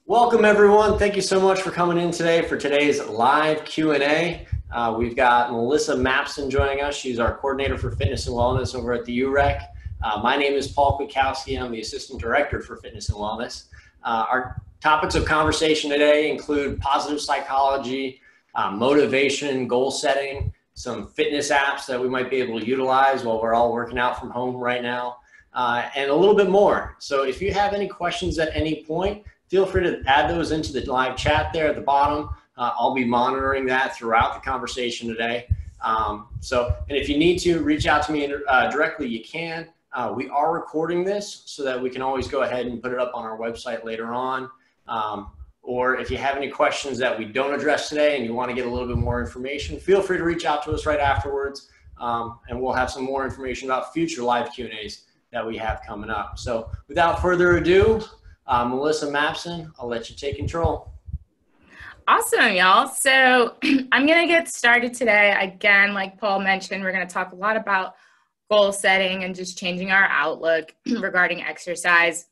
Welcome everyone. Thank you so much for coming in today for today's live Q&A. We've got Melissa Mapson joining us. She's our coordinator for fitness and wellness over at the UREC. My name is Paul Kwiatkowski. I'm the assistant director for fitness and wellness. Our topics of conversation today include positive psychology, motivation, goal setting, some fitness apps that we might be able to utilize while we're all working out from home right now, and a little bit more. So if you have any questions at any point, feel free to add those into the live chat there at the bottom. I'll be monitoring that throughout the conversation today. And if you need to reach out to me directly, you can. We are recording this so that we can always go ahead and put it up on our website later on. Or if you have any questions that we don't address today and you want to get a little bit more information, feel free to reach out to us right afterwards. And we'll have some more information about future live Q&As that we have coming up. So without further ado, Melissa Mapson, I'll let you take control. Awesome, y'all. So I'm going to get started today. Again, like Paul mentioned, we're going to talk a lot about goal setting and just changing our outlook regarding exercise.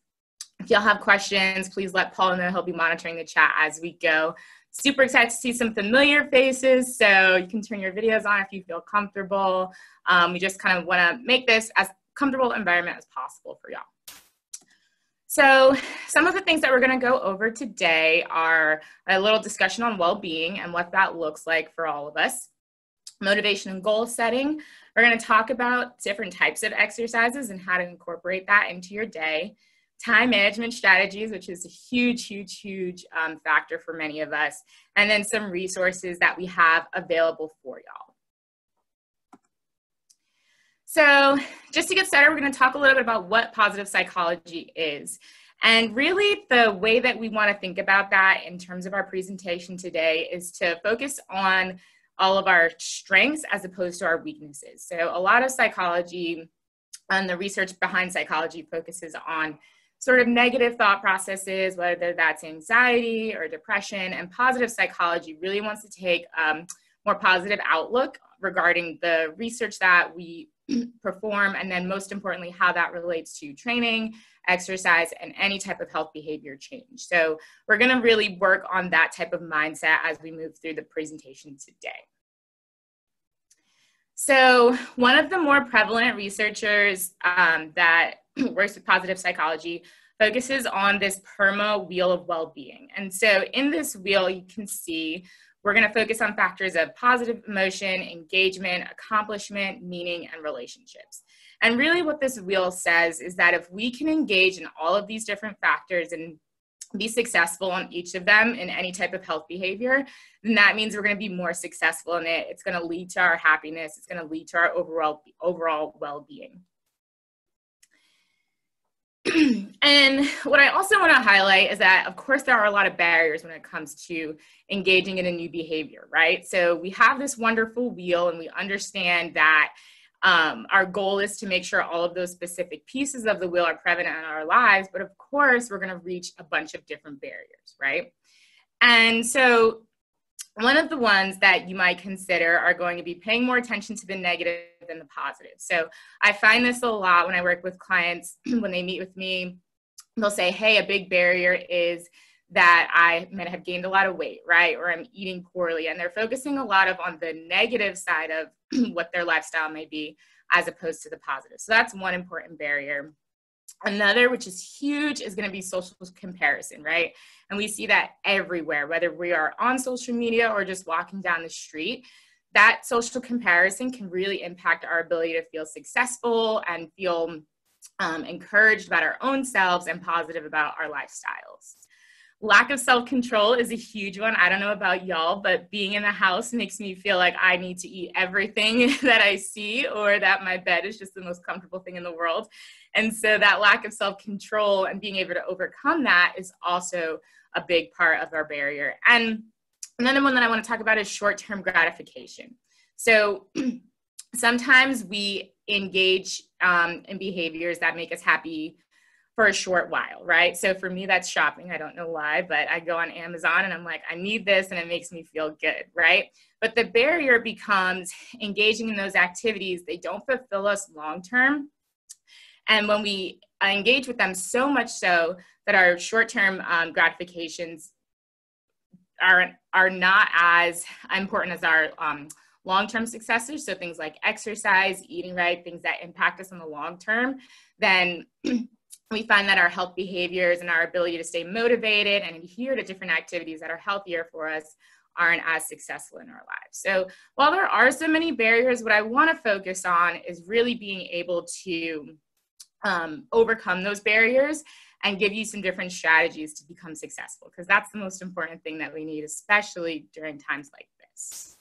If y'all have questions, please let Paul know. He'll be monitoring the chat as we go. Super excited to see some familiar faces, so you can turn your videos on if you feel comfortable. We just kind of want to make this as comfortable environment as possible for y'all. So some of the things that we're going to go over today are a little discussion on well-being and what that looks like for all of us. Motivation and goal setting. We're going to talk about different types of exercises and how to incorporate that into your day. Time management strategies, which is a huge factor for many of us. And then some resources that we have available for y'all. So just to get started, we're going to talk a little bit about what positive psychology is. And really the way that we want to think about that in terms of our presentation today is to focus on all of our strengths as opposed to our weaknesses. So a lot of psychology and the research behind psychology focuses on sort of negative thought processes, whether that's anxiety or depression, and positive psychology really wants to take a more positive outlook regarding the research that we perform, and then most importantly, how that relates to training, exercise, and any type of health behavior change. So we're going to really work on that type of mindset as we move through the presentation today. So one of the more prevalent researchers that works with positive psychology focuses on this Permo wheel of well-being. And so in this wheel, you can see we're going to focus on factors of positive emotion, engagement, accomplishment, meaning, and relationships. And really what this wheel says is that if we can engage in all of these different factors and be successful on each of them in any type of health behavior, then that means we're going to be more successful in it. It's going to lead to our happiness. It's going to lead to our overall well-being. And what I also want to highlight is that, of course, there are a lot of barriers when it comes to engaging in a new behavior, right? So we have this wonderful wheel and we understand that our goal is to make sure all of those specific pieces of the wheel are prevalent in our lives, but of course, we're going to reach a bunch of different barriers, right? And so one of the ones that you might consider are going to be paying more attention to the negative than the positive. So I find this a lot when I work with clients. When they meet with me, they'll say, hey, a big barrier is that I might have gained a lot of weight, right? Or I'm eating poorly. And they're focusing a lot on the negative side of what their lifestyle may be as opposed to the positive. So that's one important barrier. Another, which is huge, is going to be social comparison, right? And we see that everywhere, whether we are on social media or just walking down the street. That social comparison can really impact our ability to feel successful and feel encouraged about our own selves and positive about our lifestyles. Lack of self-control is a huge one. I don't know about y'all, but being in the house makes me feel like I need to eat everything that I see, or that my bed is just the most comfortable thing in the world. And so that lack of self-control and being able to overcome that is also a big part of our barrier. And another one that I want to talk about is short-term gratification. So sometimes we engage in behaviors that make us happy for a short while, right? So for me, that's shopping. I don't know why, but I go on Amazon and I'm like, I need this and it makes me feel good, right? But the barrier becomes engaging in those activities. They don't fulfill us long-term. And when we engage with them so much so that our short-term gratifications are not as important as our long-term successes, so things like exercise, eating right, things that impact us in the long term, then we find that our health behaviors and our ability to stay motivated and adhere to different activities that are healthier for us aren't as successful in our lives. So while there are so many barriers, what I want to focus on is really being able to overcome those barriers and give you some different strategies to become successful, because that's the most important thing that we need, especially during times like this.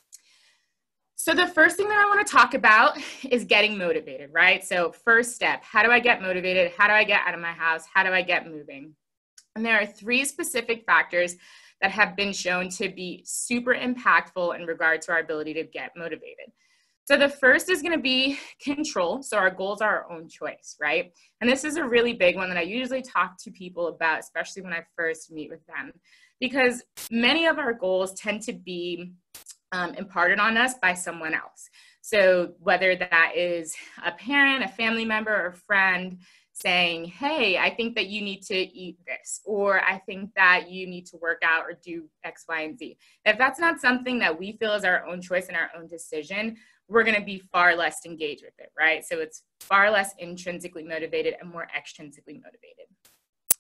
So the first thing that I want to talk about is getting motivated, right? So first step, how do I get motivated? How do I get out of my house? How do I get moving? And there are 3 specific factors that have been shown to be super impactful in regard to our ability to get motivated. So the first is going to be control. So our goals are our own choice, right? And this is a really big one that I usually talk to people about, especially when I first meet with them, because many of our goals tend to be imparted on us by someone else. So whether that is a parent, a family member, or a friend saying, hey, I think that you need to eat this, or I think that you need to work out or do X, Y, and Z. If that's not something that we feel is our own choice and our own decision, we're going to be far less engaged with it, right? So it's far less intrinsically motivated and more extrinsically motivated.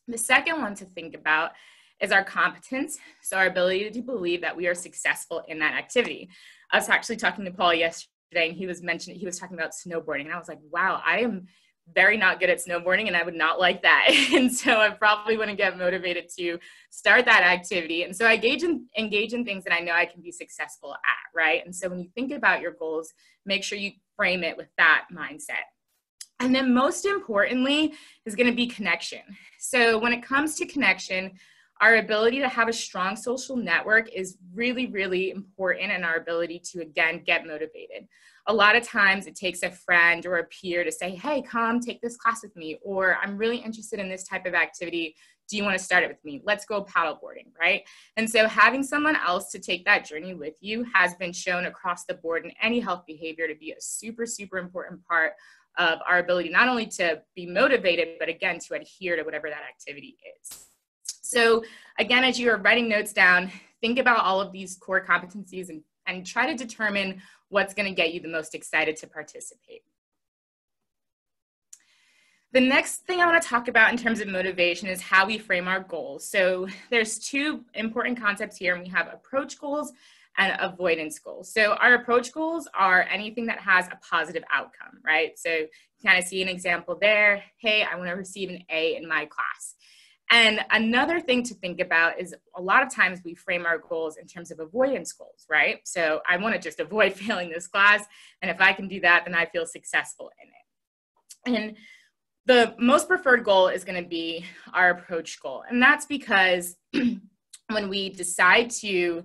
The second one to think about is our competence. So our ability to believe that we are successful in that activity. I was actually talking to Paul yesterday, and he was talking about snowboarding. And I was like, wow, I am very not good at snowboarding, and I would not like that. And so I probably wouldn't get motivated to start that activity. And so I engage in things that I know I can be successful at, right? And so when you think about your goals, make sure you frame it with that mindset. And then most importantly is going to be connection. So when it comes to connection, our ability to have a strong social network is really, really important in our ability to, again, get motivated. A lot of times it takes a friend or a peer to say, hey, come take this class with me, or I'm really interested in this type of activity. Do you want to start it with me? Let's go paddleboarding, right? And so having someone else to take that journey with you has been shown across the board in any health behavior to be a super, super important part of our ability not only to be motivated, but again, to adhere to whatever that activity is. So again, as you are writing notes down, think about all of these core competencies and try to determine what's going to get you the most excited to participate. The next thing I want to talk about in terms of motivation is how we frame our goals. So there's 2 important concepts here, and we have approach goals and avoidance goals. So our approach goals are anything that has a positive outcome, right? So you kind of see an example there. Hey, I want to receive an A in my class. And another thing to think about is a lot of times we frame our goals in terms of avoidance goals, right? So I want to just avoid failing this class. And if I can do that, then I feel successful in it. And the most preferred goal is going to be our approach goal. And that's because when we decide to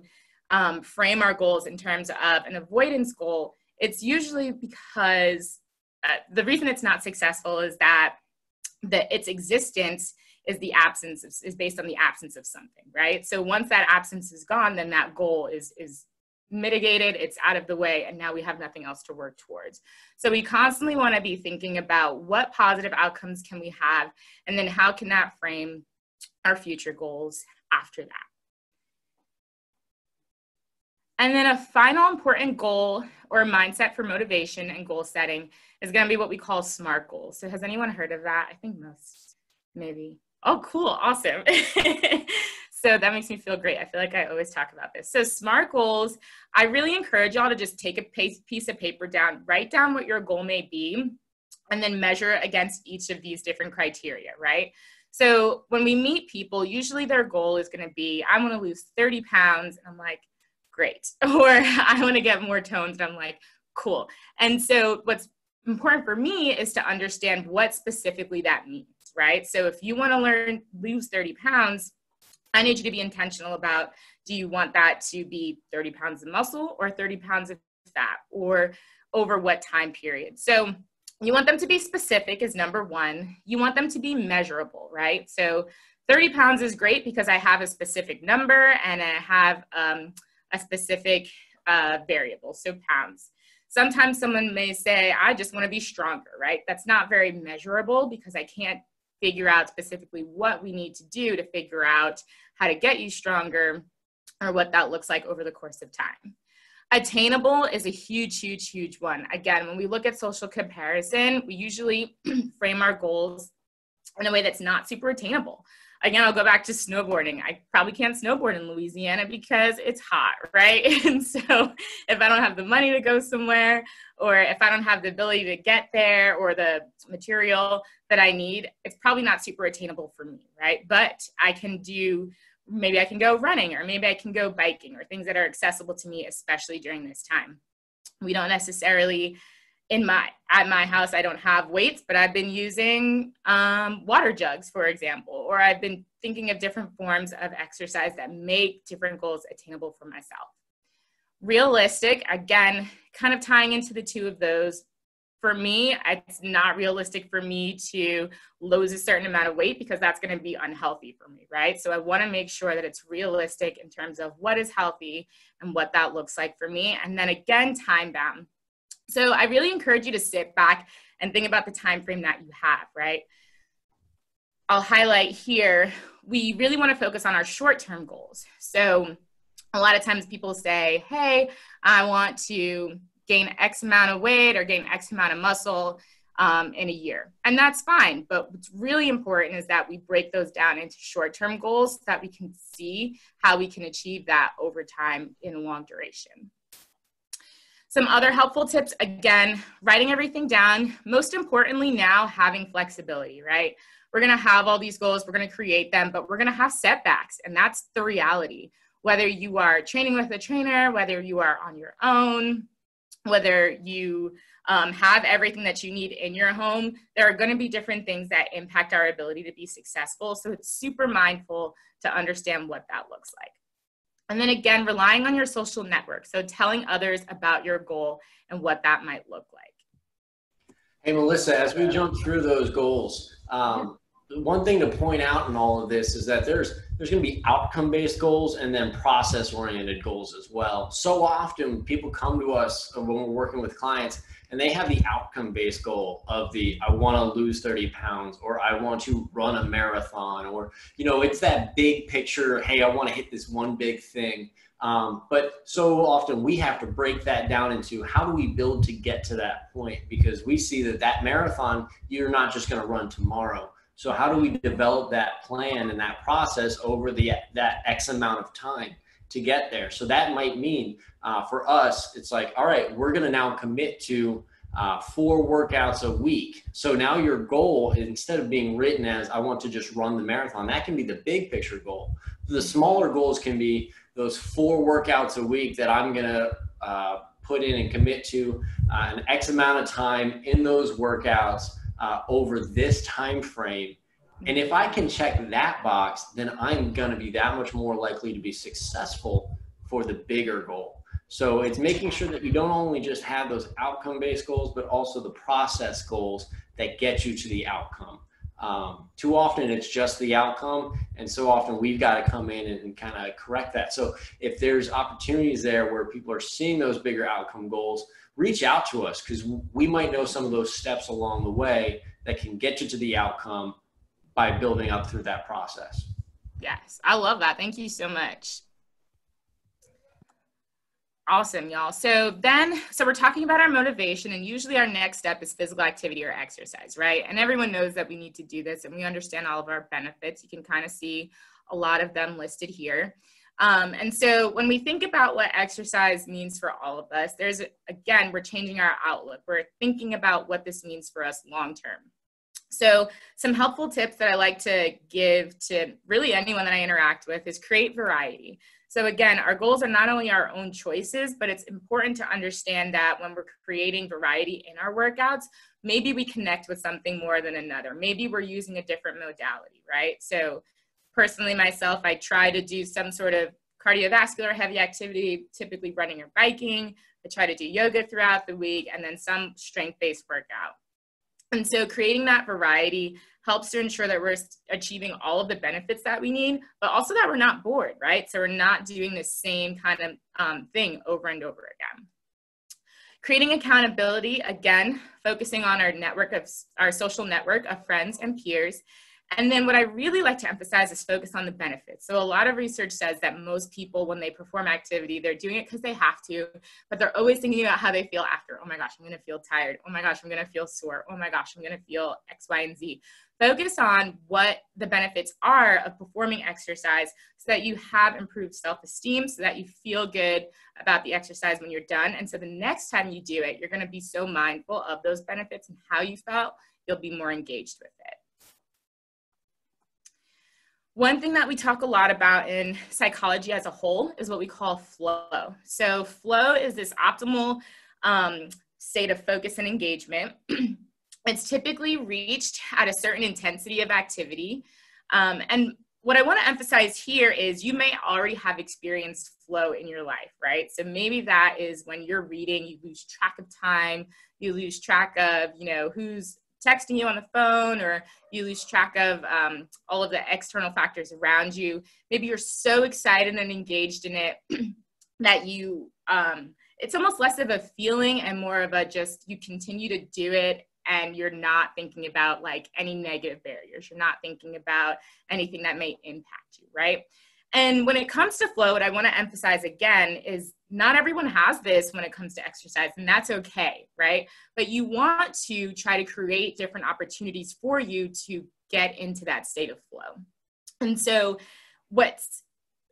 frame our goals in terms of an avoidance goal, it's usually because the reason it's not successful is that its existence is based on the absence of something, right? So once that absence is gone, then that goal is mitigated, it's out of the way, and now we have nothing else to work towards. So we constantly want to be thinking about what positive outcomes can we have, and then how can that frame our future goals after that. And then a final important goal or mindset for motivation and goal setting is going to be what we call SMART goals. So has anyone heard of that? I think most, maybe. Oh, cool. Awesome. So that makes me feel great. I feel like I always talk about this. So SMART goals, I really encourage y'all to just take a piece of paper down, write down what your goal may be, and then measure against each of these different criteria, right? So when we meet people, usually their goal is going to be, I want to lose 30 pounds. And I'm like, great. Or I want to get more tones. And I'm like, cool. And so what's important for me is to understand what specifically that means, right? So if you want to lose 30 pounds, I need you to be intentional about, do you want that to be 30 pounds of muscle or 30 pounds of fat, or over what time period? So you want them to be specific is number one. You want them to be measurable, right? So 30 pounds is great because I have a specific number and I have a specific variable, so pounds. Sometimes someone may say, I just want to be stronger, right? That's not very measurable because I can't figure out specifically what we need to do to figure out how to get you stronger or what that looks like over the course of time. Attainable is a huge, huge, huge one. Again, when we look at social comparison, we usually frame our goals in a way that's not super attainable. Again, I'll go back to snowboarding. I probably can't snowboard in Louisiana because it's hot, right? And so if I don't have the money to go somewhere, or if I don't have the ability to get there or the material that I need, it's probably not super attainable for me, right? But I can do, maybe I can go running, or maybe I can go biking, or things that are accessible to me, especially during this time. We don't necessarily, at my house, I don't have weights, but I've been using water jugs, for example, or I've been thinking of different forms of exercise that make different goals attainable for myself. Realistic, again, kind of tying into the two of those. For me, it's not realistic for me to lose a certain amount of weight because that's going to be unhealthy for me, right? So I want to make sure that it's realistic in terms of what is healthy and what that looks like for me. And then again, time bound. So I really encourage you to sit back and think about the time frame that you have, right? I'll highlight here, we really want to focus on our short-term goals. So a lot of times people say, hey, I want to gain X amount of weight or gain X amount of muscle in a year. And that's fine. But what's really important is that we break those down into short-term goals so that we can see how we can achieve that over time in a long duration. Some other helpful tips, again, writing everything down. Most importantly now, having flexibility, right? We're going to have all these goals, we're going to create them, but we're going to have setbacks, and that's the reality. Whether you are training with a trainer, whether you are on your own, whether you have everything that you need in your home, there are going to be different things that impact our ability to be successful. So it's super mindful to understand what that looks like. And then again, relying on your social network. So telling others about your goal and what that might look like. Hey, Melissa, as we jump through those goals, one thing to point out in all of this is that there's going to be outcome-based goals and then process-oriented goals as well. So often people come to us when we're working with clients and they have the outcome-based goal of I want to lose 30 pounds, or I want to run a marathon, or, it's that big picture, hey, I want to hit this one big thing. But so often we have to break that down into how do we build to get to that point? Because we see that marathon, you're not just going to run tomorrow. So how do we develop that plan and that process over that X amount of time to get there? So that might mean for us, it's like, all right, we're going to now commit to 4 workouts a week. So now your goal, instead of being written as I want to just run the marathon, that can be the big picture goal. The smaller goals can be those 4 workouts a week that I'm going to put in and commit to an X amount of time in those workouts over this time frame. And if I can check that box, then I'm going to be that much more likely to be successful for the bigger goal. So it's making sure that you don't only just have those outcome-based goals, but also the process goals that get you to the outcome. Too often it's just the outcome, and so often we've got to come in and kind of correct that. So if there's opportunities there where people are seeing those bigger outcome goals, reach out to us, because we might know some of those steps along the way that can get you to the outcome by building up through that process. Yes, I love that. Thank you so much. Awesome, y'all. So we're talking about our motivation, and usually our next step is physical activity or exercise, right? And everyone knows that we need to do this, and we understand all of our benefits. You can kind of see a lot of them listed here. And so when we think about what exercise means for all of us, we're changing our outlook. We're thinking about what this means for us long-term. So some helpful tips that I like to give to really anyone that I interact with is create variety. So again, our goals are not only our own choices, but it's important to understand that when we're creating variety in our workouts, maybe we connect with something more than another. Maybe we're using a different modality, right? So personally, myself, I try to do some sort of cardiovascular heavy activity, typically running or biking. I try to do yoga throughout the week, and then some strength-based workout. And so creating that variety helps to ensure that we're achieving all of the benefits that we need, but also that we're not bored, right? So we're not doing the same kind of thing over and over again. Creating accountability, again, focusing on our social network of friends and peers. And then what I really like to emphasize is focus on the benefits. So a lot of research says that most people, when they perform activity, they're doing it because they have to, but they're always thinking about how they feel after. Oh my gosh, I'm going to feel tired. Oh my gosh, I'm going to feel sore. Oh my gosh, I'm going to feel X, Y, and Z. Focus on what the benefits are of performing exercise so that you have improved self-esteem, so that you feel good about the exercise when you're done. And so the next time you do it, you're going to be so mindful of those benefits and how you felt, you'll be more engaged with it. One thing that we talk a lot about in psychology as a whole is what we call flow. So flow is this optimal state of focus and engagement. It's typically reached at a certain intensity of activity. And what I want to emphasize here is you may already have experienced flow in your life, right? So maybe that is when you're reading, you lose track of time, you lose track of, who's texting you on the phone, or you lose track of all of the external factors around you. Maybe you're so excited and engaged in it that you, it's almost less of a feeling and more of a just, you continue to do it and you're not thinking about like any negative barriers. You're not thinking about anything that may impact you, right? And when it comes to flow, what I want to emphasize again is not everyone has this when it comes to exercise, and that's okay, right? But you want to try to create different opportunities for you to get into that state of flow. And so what's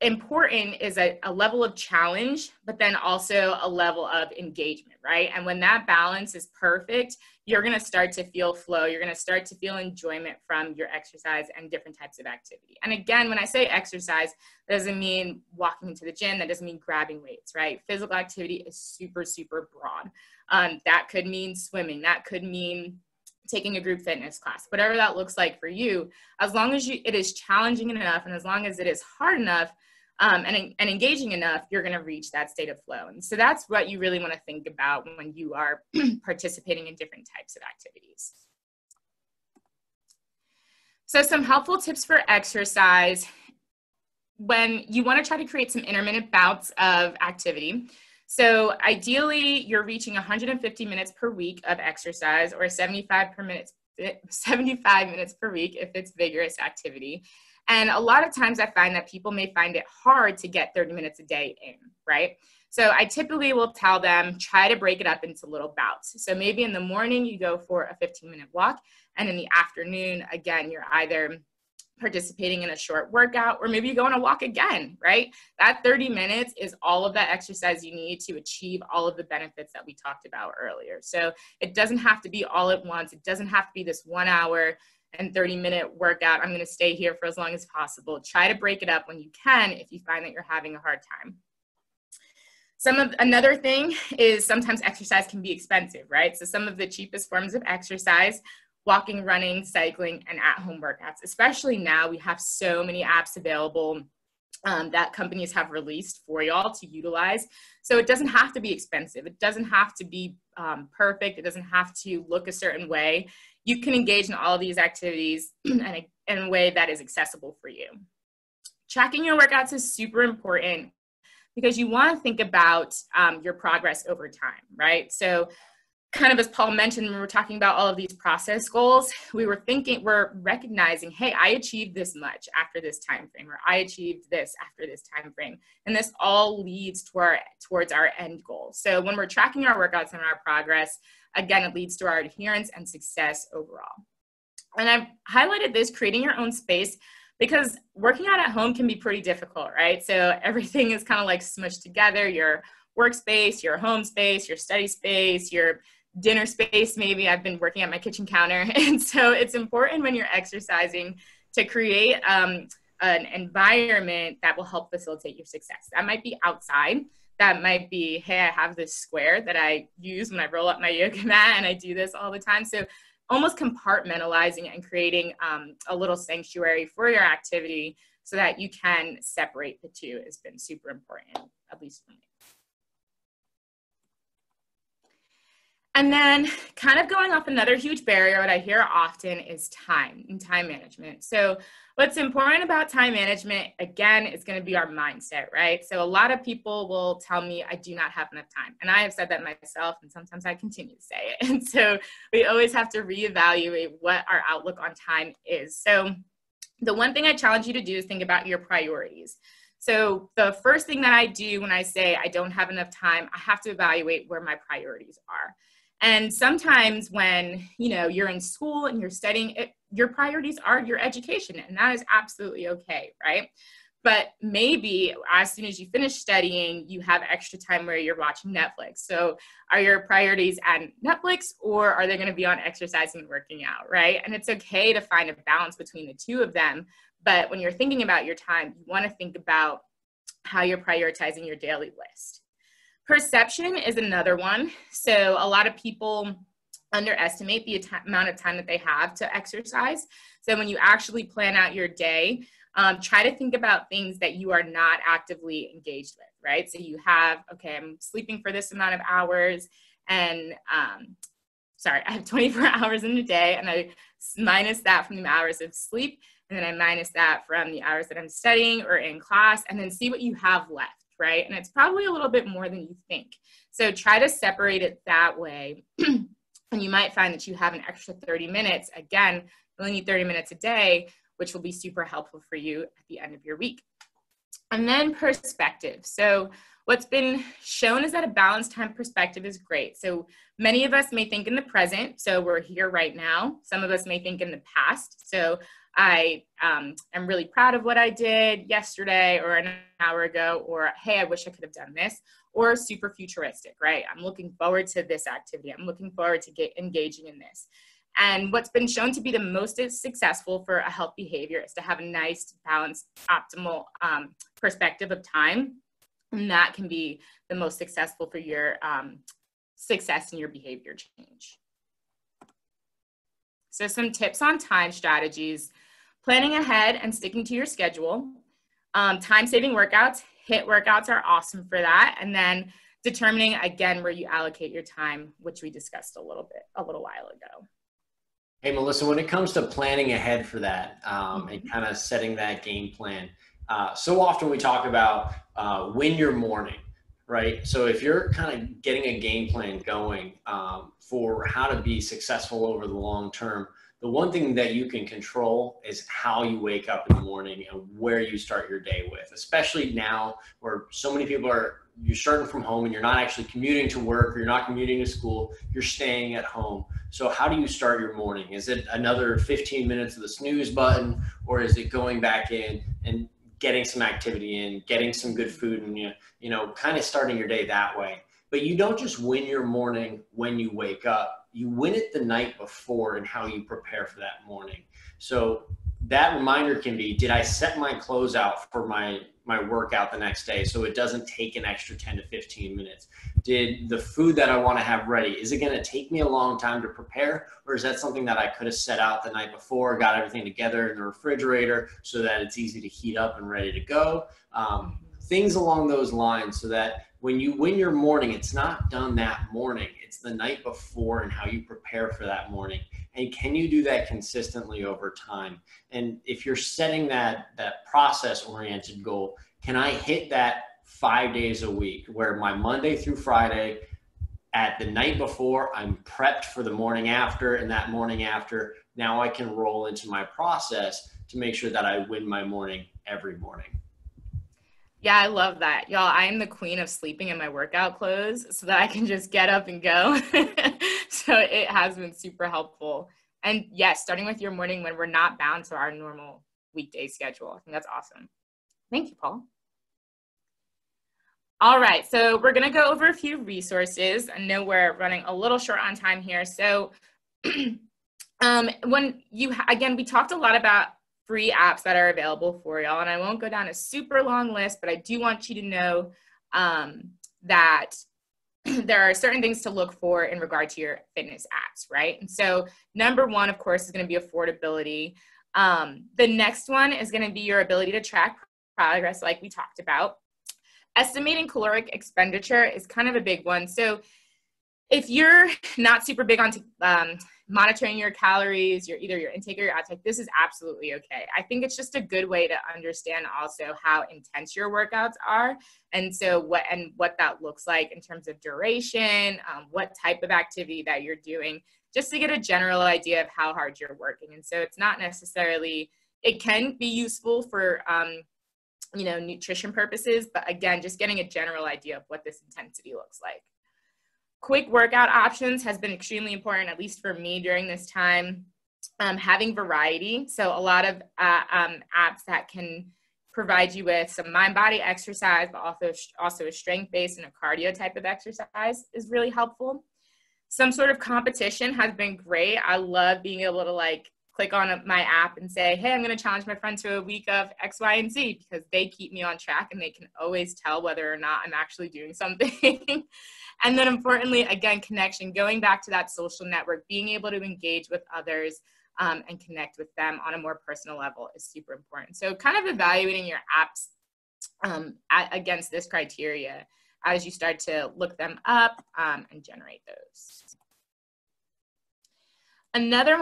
important is a level of challenge, but then also a level of engagement, right? And when that balance is perfect, you're going to start to feel flow. You're going to start to feel enjoyment from your exercise and different types of activity. And again, when I say exercise, that doesn't mean walking into the gym. That doesn't mean grabbing weights, right? Physical activity is super, super broad. That could mean swimming. That could mean taking a group fitness class, whatever that looks like for you. As long as it is challenging enough and as long as it is hard enough, and engaging enough, you're going to reach that state of flow. And so that's what you really want to think about when you are participating in different types of activities. So some helpful tips for exercise when you want to try to create some intermittent bouts of activity. So ideally, you're reaching 150 minutes per week of exercise, or 75 minutes per week if it's vigorous activity. And a lot of times I find that people may find it hard to get 30 minutes a day in, right? So I typically will tell them, try to break it up into little bouts. So maybe in the morning you go for a 15-minute walk, and in the afternoon, again, you're either participating in a short workout, or maybe you go on a walk again, right? That 30 minutes is all of that exercise you need to achieve all of the benefits that we talked about earlier. So it doesn't have to be all at once. It doesn't have to be this 1 hour and 30-minute workout. I'm going to stay here for as long as possible. Try to break it up when you can if you find that you're having a hard time. Another thing is sometimes exercise can be expensive, right? So some of the cheapest forms of exercise, walking, running, cycling, and at-home workouts. Especially now, we have so many apps available that companies have released for y'all to utilize. So it doesn't have to be expensive. It doesn't have to be perfect. It doesn't have to look a certain way. You can engage in all of these activities in a way that is accessible for you. Tracking your workouts is super important because you want to think about your progress over time, right? So kind of as Paul mentioned, when we were talking about all of these process goals, we're recognizing, hey, I achieved this much after this time frame, or I achieved this after this time frame. And this all leads towards our end goal. So when we're tracking our workouts and our progress, again, it leads to our adherence and success overall. And I've highlighted this, creating your own space, because working out at home can be pretty difficult, right? So everything is kind of like smushed together, your workspace, your home space, your study space, your dinner space. Maybe I've been working at my kitchen counter. And so it's important when you're exercising to create an environment that will help facilitate your success. That might be outside. That might be, hey, I have this square that I use when I roll up my yoga mat, and I do this all the time. So almost compartmentalizing and creating a little sanctuary for your activity so that you can separate the two has been super important, at least for me. And then kind of going off another huge barrier, what I hear often is time and time management. So what's important about time management, again, is going to be our mindset, right? So a lot of people will tell me I do not have enough time. And I have said that myself, and sometimes I continue to say it. And so we always have to reevaluate what our outlook on time is. So the one thing I challenge you to do is think about your priorities. So the first thing that I do when I say I don't have enough time, I have to evaluate where my priorities are. And sometimes when, you're in school and you're studying, your priorities are your education, and that is absolutely okay, right? But maybe as soon as you finish studying, you have extra time where you're watching Netflix. So are your priorities at Netflix, or are they going to be on exercising and working out, right? And it's okay to find a balance between the two of them. But when you're thinking about your time, you want to think about how you're prioritizing your daily list. Perception is another one. So a lot of people underestimate the amount of time that they have to exercise. So when you actually plan out your day, try to think about things that you are not actively engaged with, right? So you have, okay, I'm sleeping for this amount of hours, and I have 24 hours in a day, and I minus that from the hours of sleep, and then I minus that from the hours that I'm studying or in class, and then see what you have left. Right? And it's probably a little bit more than you think. So try to separate it that way. And you might find that you have an extra 30 minutes. Again, you only need 30 minutes a day, which will be super helpful for you at the end of your week. And then perspective. So what's been shown is that a balanced time perspective is great. So many of us may think in the present. So we're here right now. Some of us may think in the past. So I am really proud of what I did yesterday or an hour ago, or hey, I wish I could have done this, or super futuristic, right? I'm looking forward to this activity. I'm looking forward to engaging in this. And what's been shown to be the most successful for a health behavior is to have a nice, balanced, optimal perspective of time. And that can be the most successful for your success in your behavior change. So some tips on time strategies: planning ahead and sticking to your schedule. Time-saving workouts. HIIT workouts are awesome for that. And then determining, again, where you allocate your time, which we discussed a little while ago. Hey, Melissa, when it comes to planning ahead for that and kind of setting that game plan, so often we talk about win your morning, right? So if you're kind of getting a game plan going for how to be successful over the long term, the one thing that you can control is how you wake up in the morning and where you start your day with, especially now where so many people you're starting from home and you're not actually commuting to work, or you're not commuting to school, you're staying at home. So how do you start your morning? Is it another 15 minutes of the snooze button, or is it going back in and getting some activity in, getting some good food, and kind of starting your day that way? But you don't just win your morning when you wake up. You win it the night before and how you prepare for that morning. So that reminder can be, did I set my clothes out for my workout the next day so it doesn't take an extra 10 to 15 minutes? Did the food that I want to have ready, is it going to take me a long time to prepare, or is that something that I could have set out the night before, got everything together in the refrigerator so that it's easy to heat up and ready to go? Things along those lines, so that when you win your morning, it's not done that morning, it's the night before and how you prepare for that morning. And can you do that consistently over time? And if you're setting that process-oriented goal, can I hit that 5 days a week, where my Monday through Friday, at the night before, I'm prepped for the morning after, and that morning after, now I can roll into my process to make sure that I win my morning every morning. Yeah, I love that. Y'all, I'm the queen of sleeping in my workout clothes so that I can just get up and go. So it has been super helpful. And yes, starting with your morning when we're not bound to our normal weekday schedule. I think that's awesome. Thank you, Paul. All right, so we're going to go over a few resources. I know we're running a little short on time here. So again, we talked a lot about free apps that are available for y'all, and I won't go down a super long list, but I do want you to know that there are certain things to look for in regard to your fitness apps, right? And so number one, of course, is going to be affordability. The next one is going to be your ability to track progress, like we talked about. Estimating caloric expenditure is kind of a big one. So If you're not super big on monitoring your calories, either your intake or your outtake, this is absolutely okay. I think it's just a good way to understand also how intense your workouts are, and so what that looks like in terms of duration, what type of activity that you're doing, just to get a general idea of how hard you're working. And so it's not necessarily, it can be useful for nutrition purposes, but again, just getting a general idea of what this intensity looks like. Quick workout options has been extremely important, at least for me during this time. Having variety, so a lot of apps that can provide you with some mind-body exercise, but also a strength-based and a cardio type of exercise is really helpful. Some sort of competition has been great. I love being able to click on my app and say, hey, I'm going to challenge my friend to a week of X, Y, and Z, because they keep me on track and they can always tell whether or not I'm actually doing something. And then importantly, again, connection, going back to that social network, being able to engage with others and connect with them on a more personal level is super important. So kind of evaluating your apps against this criteria as you start to look them up and generate those. Another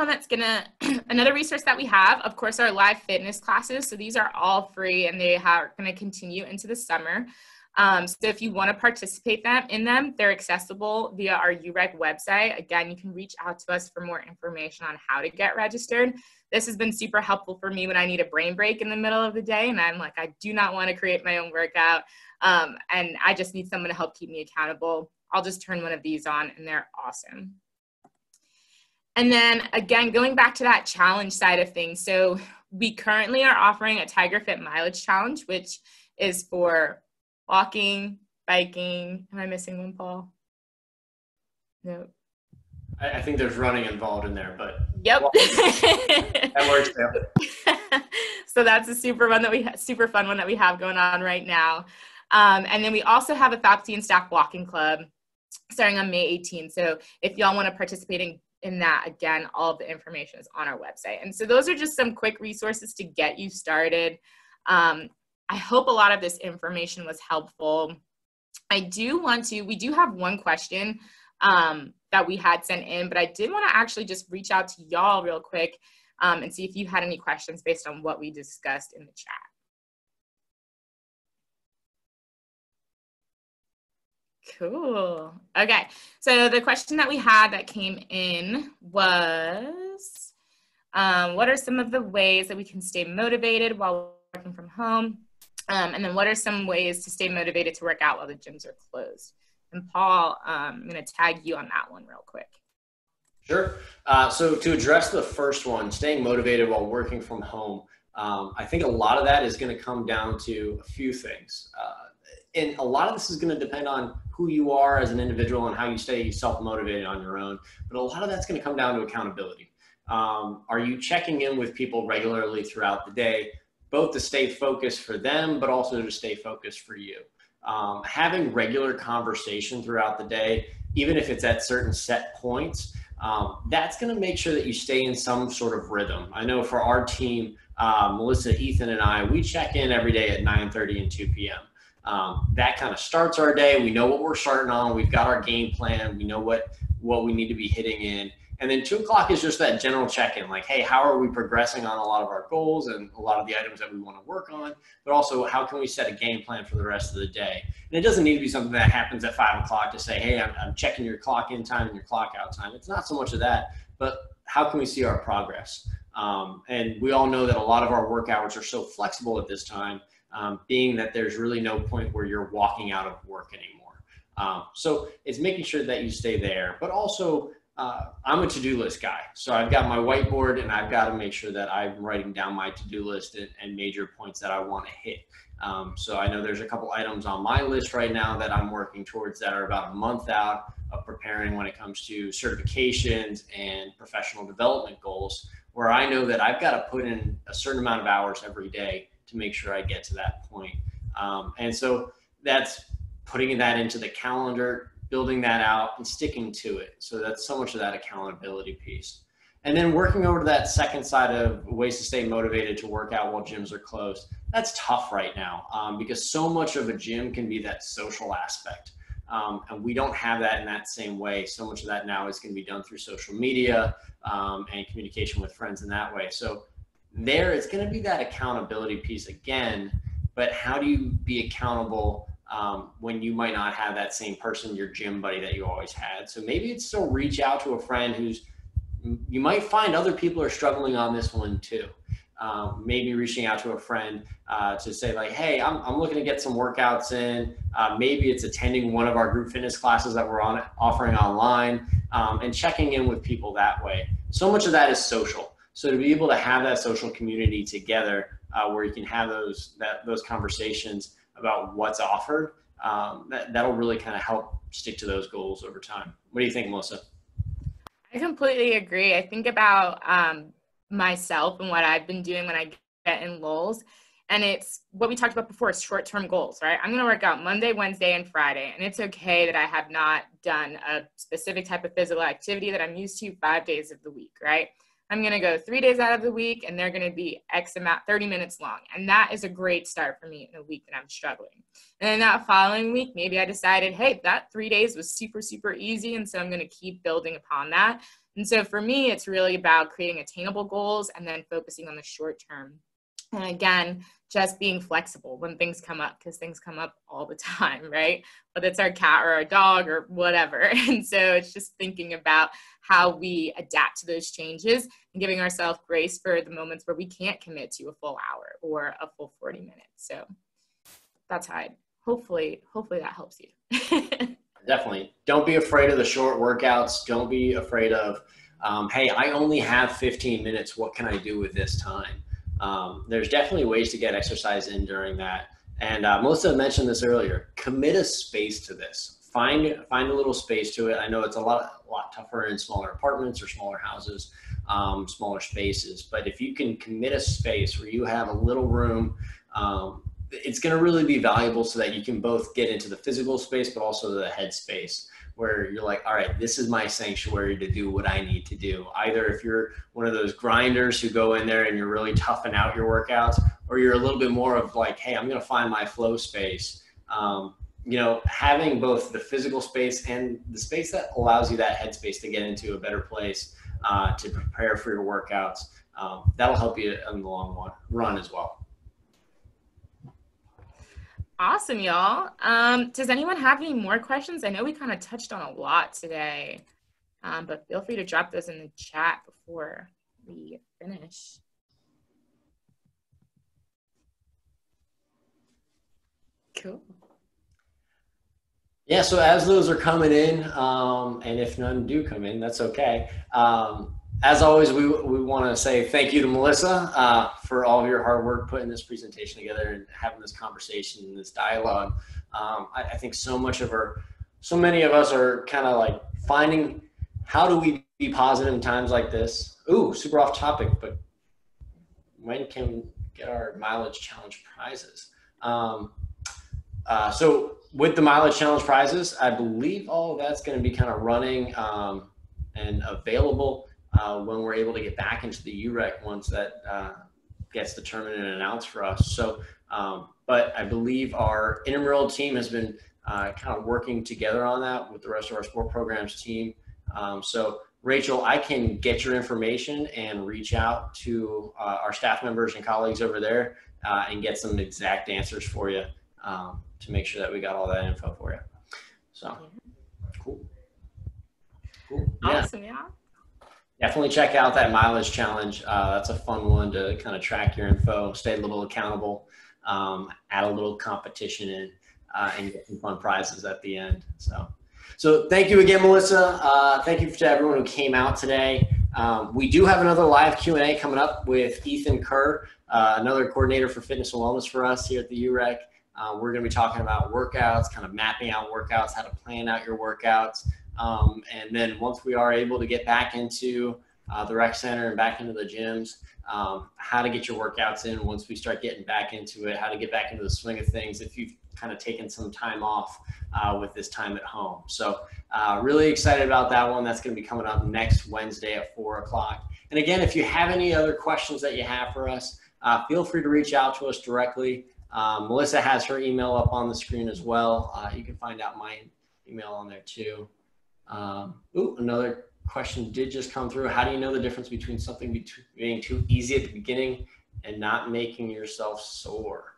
resource that we have, of course, are live fitness classes. So these are all free and they are going to continue into the summer. So if you want to participate in them, they're accessible via our UREC website. Again, you can reach out to us for more information on how to get registered. This has been super helpful for me when I need a brain break in the middle of the day and I'm like, I do not want to create my own workout and I just need someone to help keep me accountable. I'll just turn one of these on and they're awesome. And then again, going back to that challenge side of things. So we currently are offering a Tiger Fit mileage challenge, which is for walking, biking. Am I missing one, Paul? No. I think there's running involved in there, but yep. That works too. So that's a super fun one that we have going on right now. And then we also have a faculty and staff walking club starting on May 18th. So if y'all want to participate in that, again, all of the information is on our website. And so those are just some quick resources to get you started. I hope a lot of this information was helpful. We do have one question that we had sent in, but I did want to actually just reach out to y'all real quick and see if you had any questions based on what we discussed in the chat. Cool. Okay. So the question that we had that came in was, what are some of the ways that we can stay motivated while working from home? And then what are some ways to stay motivated to work out while the gyms are closed? And Paul, I'm going to tag you on that one real quick. Sure. So to address the first one, staying motivated while working from home, I think a lot of that is going to come down to a few things. And a lot of this is going to depend on who you are as an individual and how you stay self-motivated on your own. But a lot of that's going to come down to accountability. Are you checking in with people regularly throughout the day, both to stay focused for them, but also to stay focused for you? Having regular conversation throughout the day, even if it's at certain set points, that's going to make sure that you stay in some sort of rhythm. I know for our team, Melissa, Ethan, and I, we check in every day at 9:30 and 2 p.m. That kind of starts our day. We know what we're starting on. We've got our game plan. We know what we need to be hitting in. And then 2 o'clock is just that general check-in, like, hey, how are we progressing on a lot of our goals and a lot of the items that we want to work on, but also how can we set a game plan for the rest of the day? And it doesn't need to be something that happens at 5 o'clock to say, hey, I'm checking your clock in time and your clock out time. It's not so much of that, but how can we see our progress? And we all know that a lot of our work hours are so flexible at this time, being that there's really no point where you're walking out of work anymore. So it's making sure that you stay there, but also I'm a to-do list guy. So I've got my whiteboard and I've got to make sure that I'm writing down my to-do list and major points that I want to hit. So I know there's a couple items on my list right now that I'm working towards that are about a month out of preparing when it comes to certifications and professional development goals, where I know that I've got to put in a certain amount of hours every day to make sure I get to that point. And so that's putting that into the calendar, building that out and sticking to it. So that's so much of that accountability piece. And then working over to that second side of ways to stay motivated to work out while gyms are closed. That's tough right now because so much of a gym can be that social aspect. And we don't have that in that same way. So much of that now is going to be done through social media and communication with friends in that way. So there, it's going to be that accountability piece again, but how do you be accountable when you might not have that same person, your gym buddy that you always had? So maybe it's still reach out to a friend who's, you might find other people are struggling on this one too. Maybe reaching out to a friend to say like, hey, I'm looking to get some workouts in. Maybe it's attending one of our group fitness classes that we're offering online, and checking in with people that way. So much of that is social. So to be able to have that social community together where you can have those conversations about what's offered, that'll really kind of help stick to those goals over time. What do you think, Melissa? I completely agree. I think about myself and what I've been doing when I get in lulls. And it's what we talked about before, short-term goals, right? I'm going to work out Monday, Wednesday, and Friday. And it's okay that I have not done a specific type of physical activity that I'm used to 5 days of the week, right? I'm going to go 3 days out of the week, and they're going to be X amount, 30 minutes long. And that is a great start for me in a week that I'm struggling. And then that following week, maybe I decided, hey, that 3 days was super, super easy. And so I'm going to keep building upon that. And so for me, it's really about creating attainable goals and then focusing on the short term. And again, just being flexible when things come up, because things come up all the time, right? Whether it's our cat or our dog or whatever. And so it's just thinking about how we adapt to those changes and giving ourselves grace for the moments where we can't commit to a full hour or a full 40 minutes. So that's how hopefully that helps you. Definitely. Don't be afraid of the short workouts. Don't be afraid of, hey, I only have 15 minutes. What can I do with this time? There's definitely ways to get exercise in during that. And Melissa mentioned this earlier. Commit a space to this. Find a little space to it. I know it's a lot tougher in smaller apartments or smaller houses, smaller spaces. But if you can commit a space where you have a little room, it's going to really be valuable so that you can both get into the physical space, but also the head space where you're like, all right, this is my sanctuary to do what I need to do. Either if you're one of those grinders who go in there and you're really toughing out your workouts, or you're a little bit more of like, hey, I'm going to find my flow space. Having both the physical space and the space that allows you that head space to get into a better place to prepare for your workouts, that'll help you in the long run as well. Awesome, y'all. Does anyone have any more questions? I know we kind of touched on a lot today, but feel free to drop those in the chat before we finish. Cool. Yeah, so as those are coming in, and if none do come in, that's okay. As always, we want to say thank you to Melissa for all of your hard work putting this presentation together and having this conversation and this dialogue. I think so many of us are kind of like finding how do we be positive in times like this. Ooh, super off topic, but when can we get our mileage challenge prizes? So with the mileage challenge prizes, I believe all of that's going to be kind of running and available when we're able to get back into the UREC once that gets determined and announced for us. So, but I believe our intramural team has been kind of working together on that with the rest of our sport programs team. So Rachel, I can get your information and reach out to our staff members and colleagues over there and get some exact answers for you to make sure that we got all that info for you. So cool. Awesome, yeah. Definitely check out that mileage challenge. That's a fun one to kind of track your info, stay a little accountable, add a little competition in, and get some fun prizes at the end. So thank you again, Melissa. Thank you to everyone who came out today. We do have another live Q&A coming up with Ethan Kerr, another coordinator for fitness and wellness for us here at the UREC. We're going to be talking about workouts, kind of mapping out workouts, how to plan out your workouts. And then once we are able to get back into the rec center and back into the gyms, how to get your workouts in once we start getting back into it, how to get back into the swing of things if you've kind of taken some time off with this time at home. So really excited about that one. That's going to be coming up next Wednesday at 4 o'clock. And again, if you have any other questions that you have for us, feel free to reach out to us directly. Melissa has her email up on the screen as well. You can find out my email on there too. Ooh, another question did just come through. How do you know the difference between something being too easy at the beginning and not making yourself sore?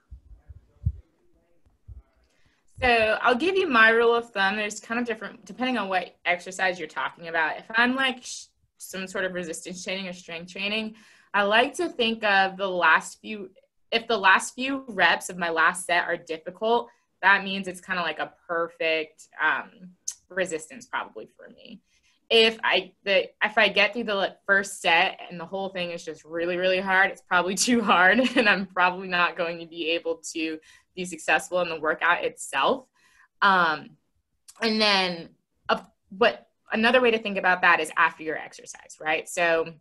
So I'll give you my rule of thumb. There's kind of different, depending on what exercise you're talking about. If I'm like some sort of resistance training or strength training, I like to think of if the last few reps of my last set are difficult, that means it's kind of like a perfect resistance probably for me. If I get through the first set and the whole thing is just really, really hard, it's probably too hard and I'm probably not going to be able to be successful in the workout itself. And then another way to think about that is after your exercise, right? So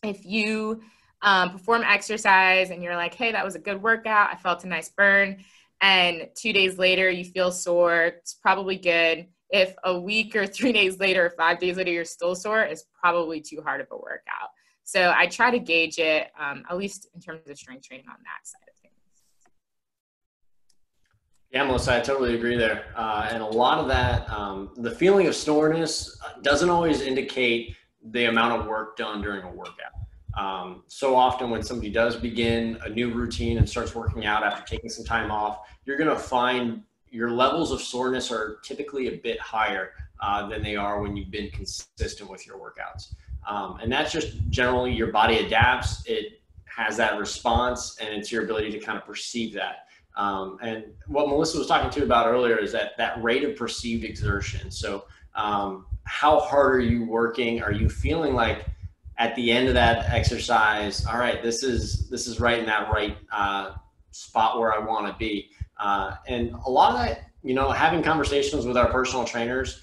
if you perform exercise and you're like, hey, that was a good workout, I felt a nice burn, and 2 days later you feel sore, it's probably good. If a week or 3 days later or 5 days later you're still sore, it's probably too hard of a workout. So I try to gauge it, at least in terms of strength training on that side of things. Yeah, Melissa, I totally agree there. And a lot of that, the feeling of soreness doesn't always indicate the amount of work done during a workout. So often when somebody does begin a new routine and starts working out after taking some time off, you're going to find your levels of soreness are typically a bit higher than they are when you've been consistent with your workouts. And that's just generally your body adapts. It has that response, and it's your ability to kind of perceive that. And what Melissa was talking to about earlier is that rate of perceived exertion. So how hard are you working? Are you feeling like at the end of that exercise, all right, this is right in that right spot where I want to be? And a lot of that, having conversations with our personal trainers,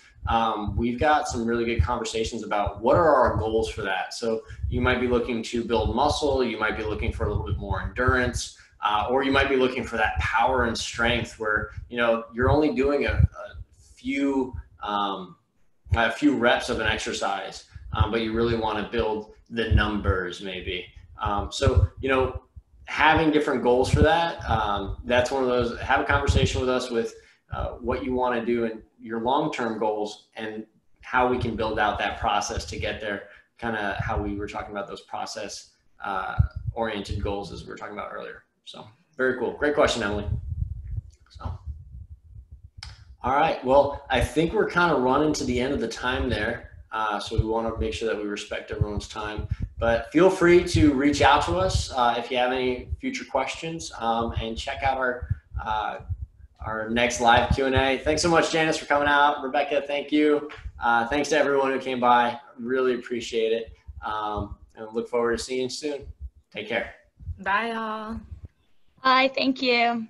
we've got some really good conversations about what are our goals for that. So you might be looking to build muscle, you might be looking for a little bit more endurance, or you might be looking for that power and strength where, you're only doing a few reps of an exercise, but you really want to build the numbers maybe. So, having different goals for that, that's one of those. Have a conversation with us with what you want to do and your long-term goals and how we can build out that process to get there, kind of how we were talking about those process oriented goals as we were talking about earlier. So very cool. Great question, Emily. So, all right. Well, I think we're kind of running to the end of the time there. So we want to make sure that we respect everyone's time, but feel free to reach out to us if you have any future questions, and check out our next live Q&A. Thanks so much, Janice, for coming out. Rebecca, thank you. Thanks to everyone who came by. Really appreciate it. And look forward to seeing you soon. Take care. Bye, y'all. Bye, thank you.